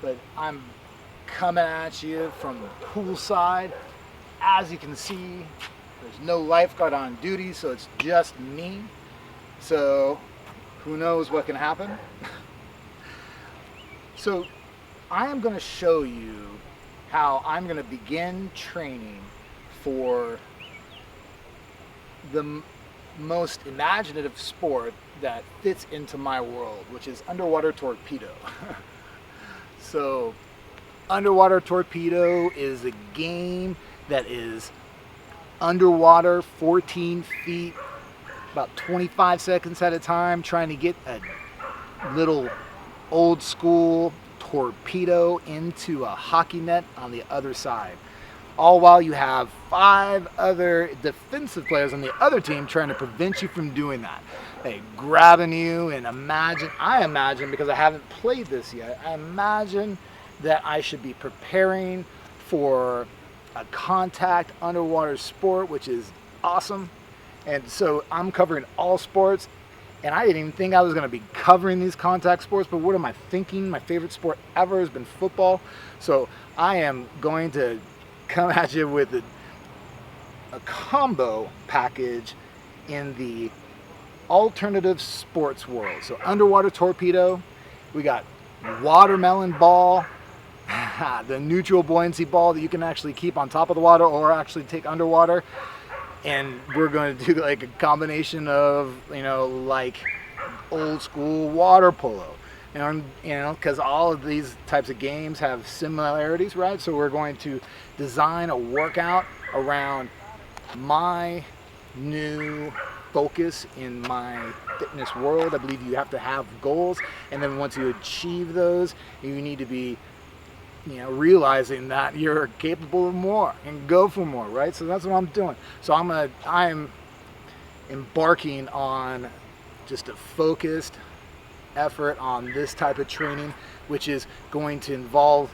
but I'm coming at you from the poolside. As you can see, there's no lifeguard on duty, so it's just me. So who knows what can happen? So I am going to show you how I'm going to begin training for the most imaginative sport that fits into my world, which is underwater torpedo. So underwater torpedo is a game that is underwater 14 feet, about 25 seconds at a time, trying to get a little old school torpedo into a hockey net on the other side. All while you have 5 other defensive players on the other team trying to prevent you from doing that. They grabbing you, and I imagine, because I haven't played this yet, I imagine that I should be preparing for a contact underwater sport, which is awesome. And so I'm covering all sports, and I didn't even think I was going to be covering these contact sports, but what am I thinking? My favorite sport ever has been football. So I am going to come at you with a combo package in the alternative sports world. So underwater torpedo, we got watermelon ball, the neutral buoyancy ball that you can actually keep on top of the water or actually take underwater. And we're going to do like a combination of, like old school water polo. Because all of these types of games have similarities, right? So we're going to design a workout around my new focus in my fitness world. I believe you have to have goals, and then once you achieve those, you need to be realizing that you're capable of more and go for more, right? So that's what I'm doing. So I'm embarking on just a focused effort on this type of training, which is going to involve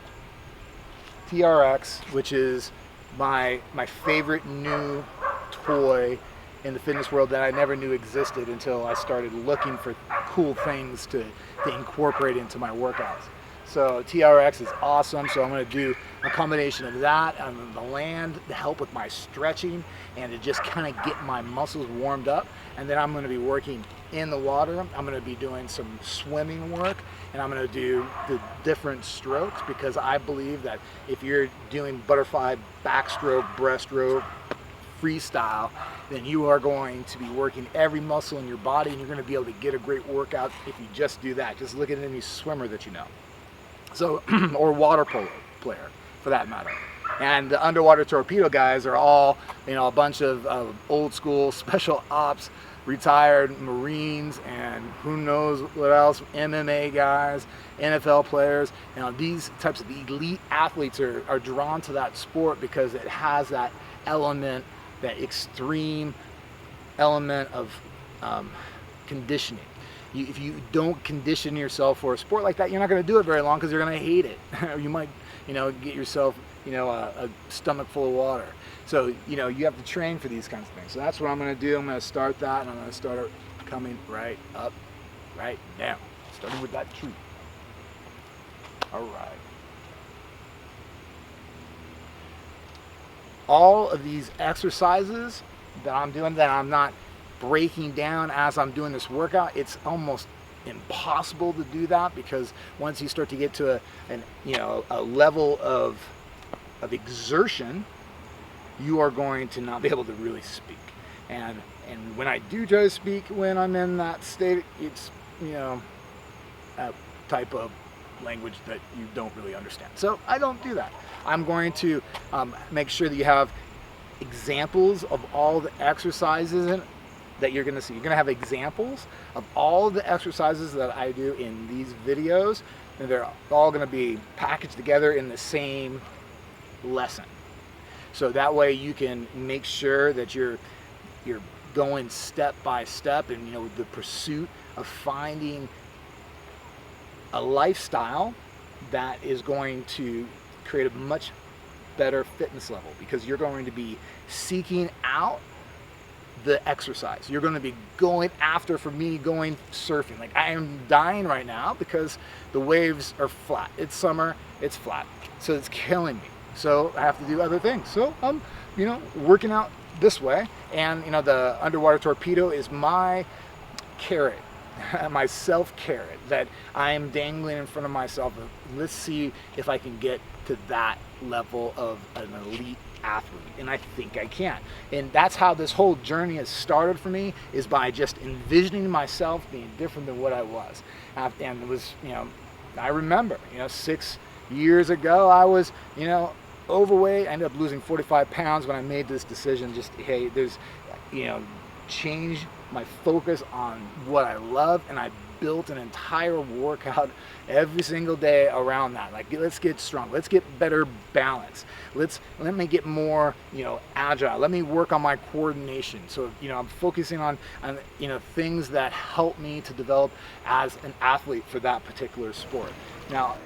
TRX, which is my favorite new toy in the fitness world that I never knew existed until I started looking for cool things to incorporate into my workouts. So TRX is awesome. So I'm going to do a combination of that on the land to help with my stretching and to just kind of get my muscles warmed up. And then I'm going to be working in the water. I'm going to be doing some swimming work, and I'm going to do the different strokes, because I believe that if you're doing butterfly, backstroke, breaststroke, freestyle, then you are going to be working every muscle in your body, and you're going to be able to get a great workout if you just do that. Just look at any swimmer that you know. So, or water polo player, for that matter. And the underwater torpedo guys are all, a bunch of old school special ops, retired Marines, and who knows what else, MMA guys, NFL players. These types of elite athletes are drawn to that sport because it has that element, that extreme element of conditioning. If you don't condition yourself for a sport like that, you're not going to do it very long, because you're going to hate it. You might, get yourself, a stomach full of water. So, you have to train for these kinds of things. So that's what I'm going to do. I'm going to start that, and I'm going to start it coming right up, right now. Starting with that tree. All right. All of these exercises that I'm doing, that I'm not breaking down as I'm doing this workout, it's almost impossible to do that, because once you start to get to a level of exertion, you are going to not be able to really speak. And when I do try to speak when I'm in that state, it's a type of language that you don't really understand. So I don't do that. I'm going to make sure that you have examples of all the exercises that you're going to see. You're going to have examples of all the exercises that I do in these videos, and they're all going to be packaged together in the same lesson. So that way you can make sure that you're going step by step, and the pursuit of finding a lifestyle that is going to create a much better fitness level, because you're going to be seeking out the exercise. You're going to be going after, for me, going surfing. Like, I am dying right now because the waves are flat. It's summer, it's flat. So it's killing me. So I have to do other things. So I'm, working out this way. And, the underwater torpedo is my carrot, my self-carrot that I'm dangling in front of myself. Let's see if I can get to that level of an elite athlete, and I think I can. And that's how this whole journey has started for me, is by just envisioning myself being different than what I was. And it was, I remember, 6 years ago, I was, overweight. I ended up losing 45 pounds when I made this decision. Just, hey, there's, change my focus on what I love, and I built an entire workout every single day around that. Like, let's get strong, let's get better balance, let me get more agile, let me work on my coordination. So I'm focusing on things that help me to develop as an athlete for that particular sport. Now,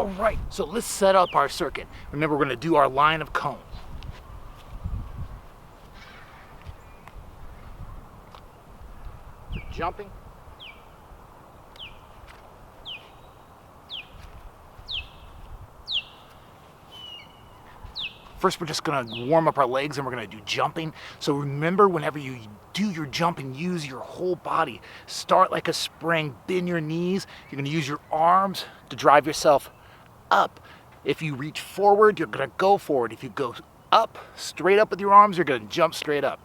All right, so let's set up our circuit. Remember, we're gonna do our line of cones. Jumping. First, we're just gonna warm up our legs and we're gonna do jumping. So remember, whenever you do your jumping, use your whole body. Start like a spring, bend your knees. You're gonna use your arms to drive yourself up. If you reach forward, you're gonna go forward. If you go up, straight up with your arms, you're gonna jump straight up.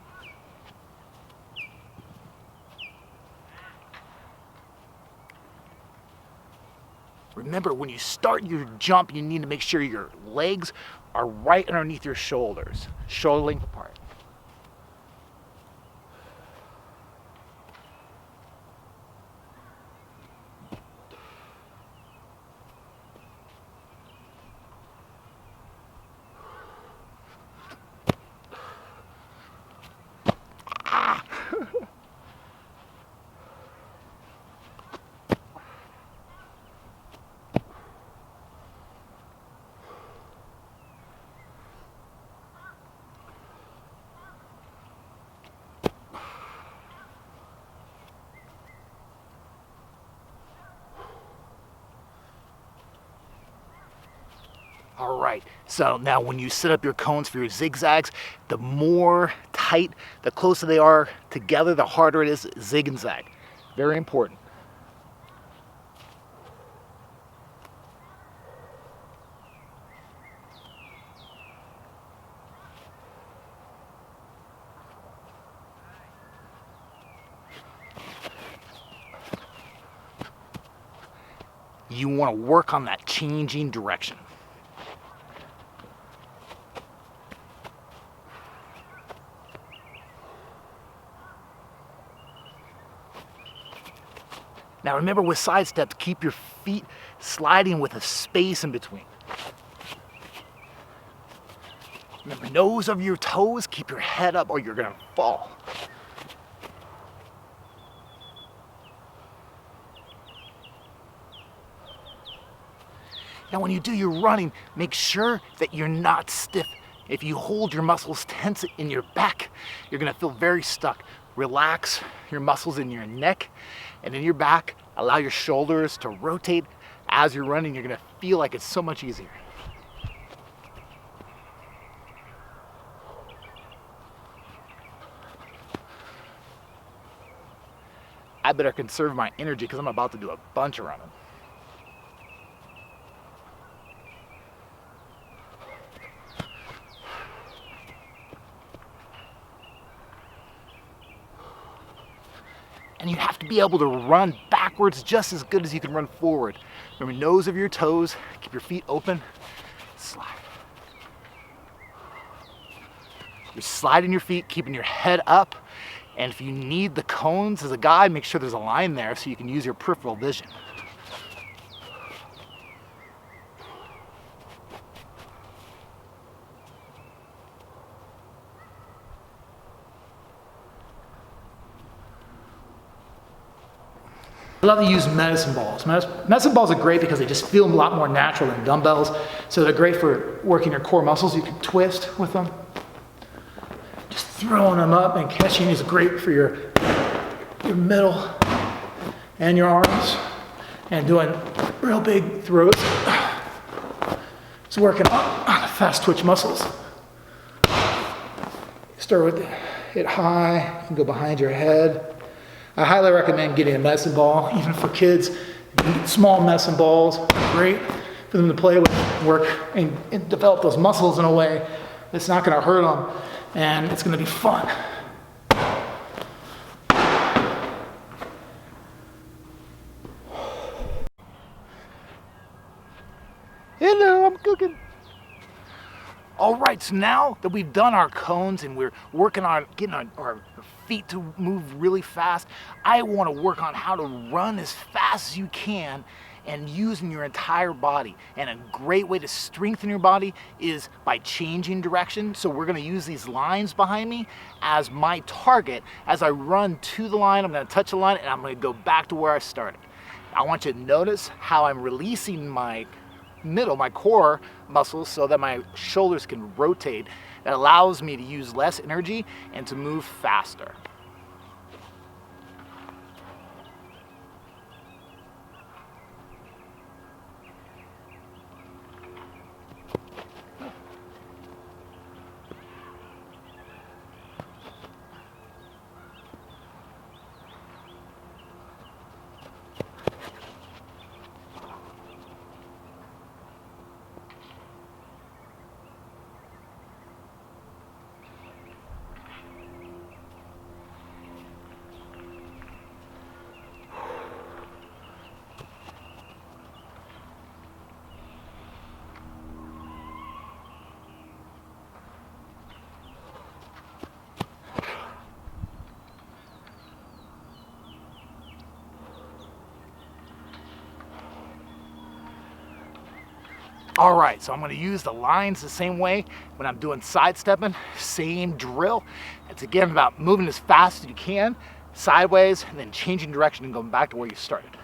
Remember, when you start your jump, you need to make sure your legs are right underneath your shoulders, shoulder length apart. All right, so now when you set up your cones for your zigzags, the more tight, the closer they are together, the harder it is to zig and zag. Very important. You want to work on that changing direction. Now remember, with side steps, keep your feet sliding with a space in between. Remember, nose over your toes, keep your head up or you're gonna fall. Now when you do your running, make sure that you're not stiff. If you hold your muscles tense in your back, you're gonna feel very stuck. Relax your muscles in your neck and in your back. Allow your shoulders to rotate as you're running. You're gonna feel like it's so much easier. I better conserve my energy because I'm about to do a bunch of running. And you have to be able to run backwards just as good as you can run forward. Remember, nose over your toes, keep your feet open, slide. You're sliding your feet, keeping your head up, and if you need the cones as a guide, make sure there's a line there so you can use your peripheral vision. I love to use medicine balls. Medicine balls are great because they just feel a lot more natural than dumbbells. So they're great for working your core muscles. You can twist with them. Just throwing them up and catching is great for your middle and your arms. And doing real big throws. It's working on the fast twitch muscles. Start with it high and go behind your head. I highly recommend getting a medicine ball, even for kids. Small medicine balls are great for them to play with, work, and develop those muscles in a way that's not going to hurt them, and it's going to be fun. Hello, I'm cooking. All right, so now that we've done our cones and we're working on getting our feet to move really fast, I want to work on how to run as fast as you can and using your entire body. And a great way to strengthen your body is by changing direction. So we're going to use these lines behind me as my target. As I run to the line, I'm going to touch the line and I'm going to go back to where I started. I want you to notice how I'm releasing my middle, my core muscles, so that my shoulders can rotate. That allows me to use less energy and to move faster. All right, so I'm going to use the lines the same way when I'm doing sidestepping, same drill. It's again about moving as fast as you can, sideways, and then changing direction and going back to where you started.